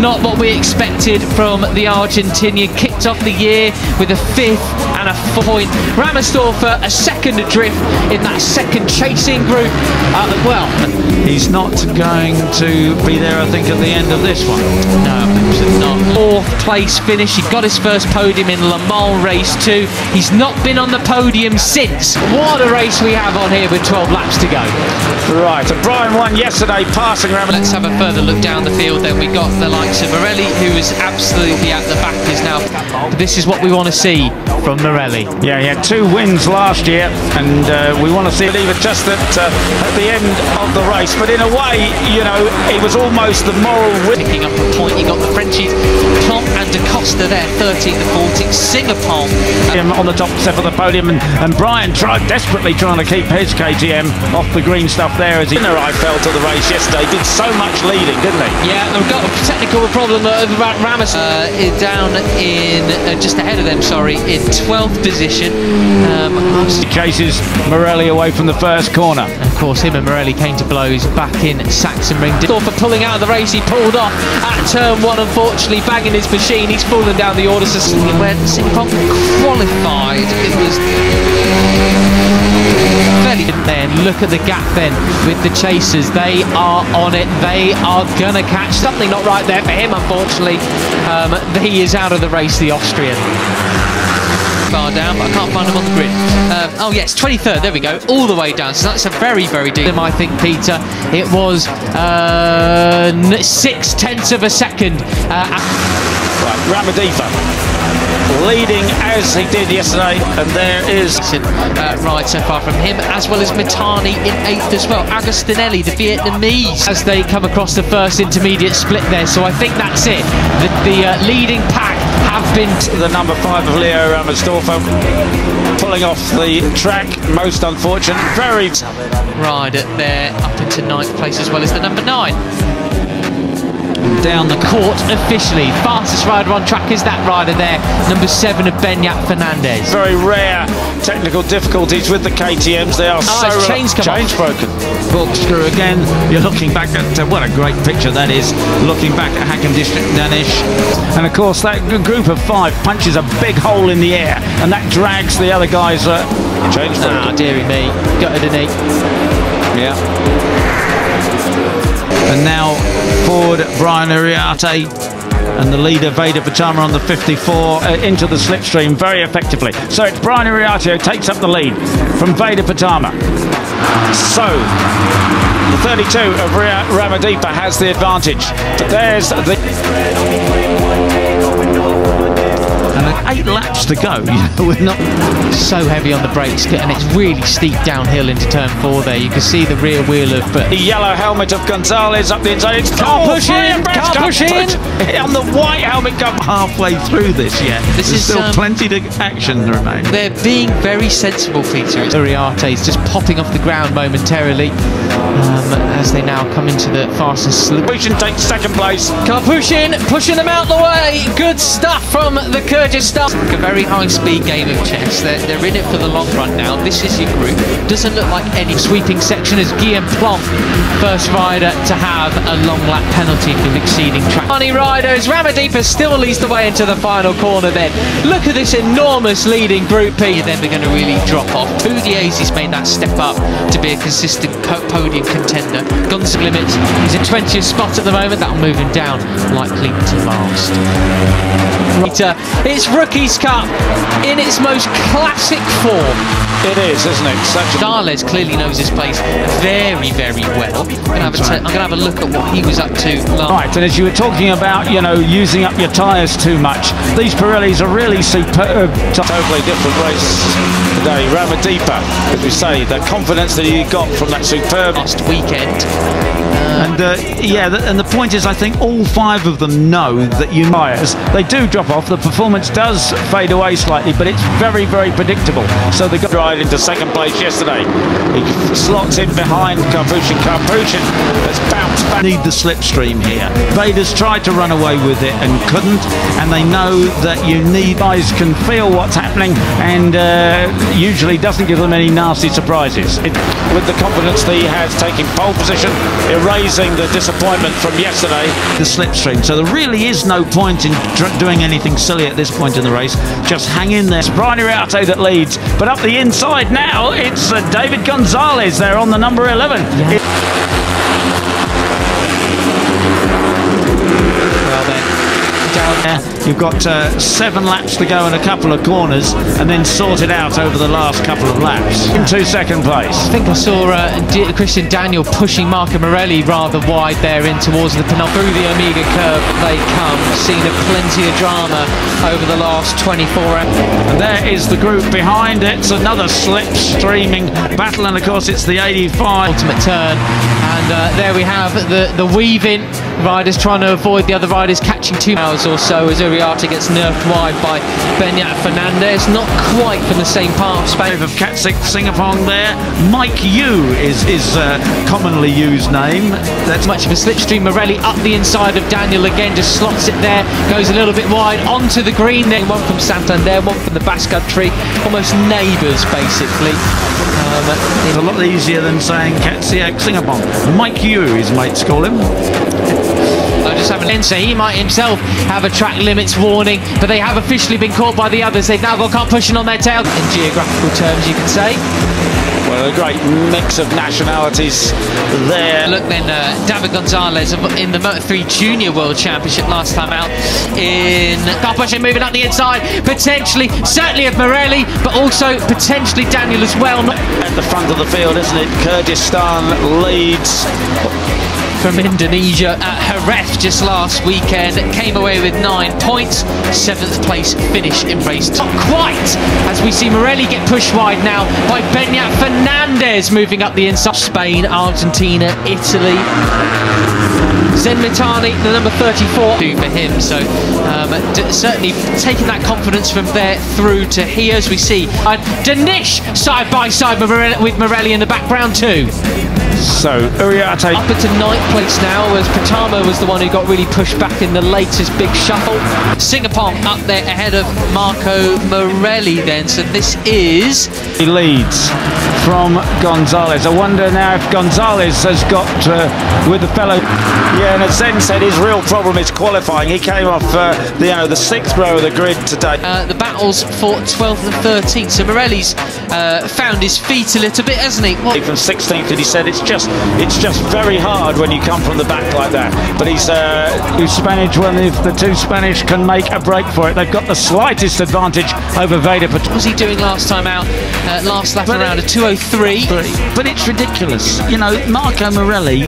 Not what we expected from the Argentinian. Kicked off the year with a 5th and a 4-point. Ramersdorfer a second adrift in that second chasing group. Well, he's not going to be there, I think, at the end of this one. No, absolutely not. 4th place finish. He got his first podium in Le Mans race 2. He's not been on the podium since. What a race we have on here with 12 laps to go. Right, and Brian won yesterday, passing around. Let's have a further look down the field then. We got the likes of Morelli, who is absolutely at the back, is now. This is what we want to see from Morelli. Yeah, he had 2 wins last year, and we want to see it even just at the end of the race. But in a way, you know, it was almost the moral win. Picking up a point, he got the Frenchies, Plump and Da Costa there, 13th and 14th, Singapore. On the top step of the podium, and Brian desperately trying to keep his KTM off the green stuff there as he I felt to the race yesterday. Did so much leading, didn't he? Yeah, we've got a technical problem about Ramos down in just ahead of them, sorry, in 12th position. He chases Morelli away from the first corner. And of course, him and Morelli came to blows back in Sachsenring. For pulling out of the race, he pulled off at turn 1, unfortunately, banging his machine. He's fallen down the order. So when Singapore qualified, it was fairly good then. Look at the gap then with the chasers. They are on it. They are gonna catch something not right there for him, unfortunately. He is out of the race, the Austrian. Far down, but I can't find him on the grid. Oh yes, 23rd, there we go, all the way down. So that's a very, very deep. I think, Peter, it was 0.6 of a second. Right, Ramadifa leading as he did yesterday, and there is right so far from him, as well as Mitani in 8th as well. Agostinelli, the Vietnamese, as they come across the first intermediate split there. So I think that's it. The leading pack have been the number 5 of Leo Ramersdorfer pulling off the track. Most unfortunate. Very rider there up into 9th place, as well as the number 9. Down the court officially. Fastest rider on track is that rider there, number 7 of Benyat Fernandez. Very rare technical difficulties with the KTMs. They are so chains broken. Corkscrew again. You're looking back at what a great picture that is. Looking back at Hakan Danish, and of course that group of 5 punches a big hole in the air, and that drags the other guys. Change broken. Ah, dearie me, gutted a knee. Yeah. And now forward Brian Uriarte and the leader Veda Pratama on the 54 into the slipstream very effectively. So it's Brian Uriarte who takes up the lead from Veda Pratama. So the 32 of Ramadipa has the advantage. There's the... And 8 laps to go. We're not so heavy on the brakes, and it's really steep downhill into turn 4 there. You can see the rear wheel of the yellow helmet of Gonzalez up the inside. Can't push in, can't push in. On the white helmet, come halfway through this yet. There's still plenty to action to remain. They're being very sensible, Peter. Uriarte is just popping off the ground momentarily as they now come into the fastest slip. Pushing takes 2nd place. Can't push in, pushing them out the way. Good stuff from the Kyrgyzstan. A very high-speed game of chess. They're in it for the long run now. This is your group. Doesn't look like any sweeping section as Guillaume Plomb, first rider to have a long lap penalty for exceeding track. Funny riders, Ramadipa still leads the way into the final corner then. Look at this enormous leading group P. Then they're going to really drop off. Pugliesi's made that step up to be a consistent podium contender. Guns Limits, he's in 20th spot at the moment. That'll move him down, likely to last. It's Rookies Cup in its most classic form. It is, isn't it? Gonzalez clearly knows his place very, very well. I'm going to have a look at what he was up to last. Right, and as you were talking about, you know, using up your tyres too much, these Pirellis are really superb. Totally different race today. Ramadipa, as we say, the confidence that he got from that superb last weekend. And the point is, I think all 5 of them know that they do drop off. The performance does fade away slightly, but it's very, very predictable. So they got right into 2nd place yesterday. He slots in behind Karpushin. Karpushin has bounced back. Need the slipstream here. Veda's tried to run away with it and couldn't, and they know that guys can feel what's happening, and usually doesn't give them any nasty surprises. With the confidence that he has taking pole position, erasing the disappointment from yesterday. The slipstream, so there really is no point in doing anything silly at this point in the race. Just hang in there. It's Brian Iriarte that leads, but up the inside now, it's David Gonzalez there on the number 11. Yeah. Well then, down there. You've got 7 laps to go and a couple of corners, and then sort it out over the last couple of laps. Into second place. I think I saw Christian Daniel pushing Marco Morelli rather wide there in towards the penultimate. Through the Omega curve they come. Seen plenty of drama over the last 24 hours. And there is the group behind. It's another slipstreaming battle, and of course it's the 85. Ultimate turn, and there we have the weave-in. Riders trying to avoid the other riders catching 2 hours or so as Iriarte gets nerfed wide by Benyat Fernandez. Not quite from the same part of Spain. Of Katsik Singapong there. Mike Yu is his commonly used name. That's much of a slipstream. Morelli up the inside of Daniel again, just slots it there, goes a little bit wide onto the green there. One from Santander, one from the Basque Country, almost neighbours basically. It's a lot easier than saying Katsik Singapong. Mike Yu, his mates call him. I just haven't in, so he might himself have a track limits warning, but they have officially been caught by the others. They've now got car pushing on their tail. In geographical terms, you could say. Well, a great mix of nationalities there. Look then, David Gonzalez in the Moto3 Junior World Championship last time out in car pushing, moving up the inside, potentially, certainly of Morelli, but also potentially Daniel as well. At the front of the field, isn't it? Kyrgyzstan leads. From Indonesia at Jerez just last weekend, came away with 9 points, 7th place finish in race 2. Not quite, as we see Morelli get pushed wide now by Benyat Fernandez moving up the inside. Spain, Argentina, Italy. Zenmitani, the number 34, for him, so certainly taking that confidence from there through to here as we see Danish side by side with Morelli in the background too. So Iriarte up into 9th place now, as Pratama was the one who got really pushed back in the latest big shuffle. Singapore up there ahead of Marco Morelli then, so this is... He leads from Gonzalez. I wonder now if Gonzalez has got with the fellow... Yeah, and as Zen said, his real problem is qualifying. He came off the 6th row of the grid today. The battles for 12th and 13th, so Morelli's found his feet a little bit, hasn't he? What? From 16th, and he said it's just very hard when you come from the back like that. But he's Spanish. Well, if the 2 Spanish can make a break for it, they've got the slightest advantage over Veda. What was he doing last time out? Last lap around a 2:03. But it's ridiculous. You know, Marco Morelli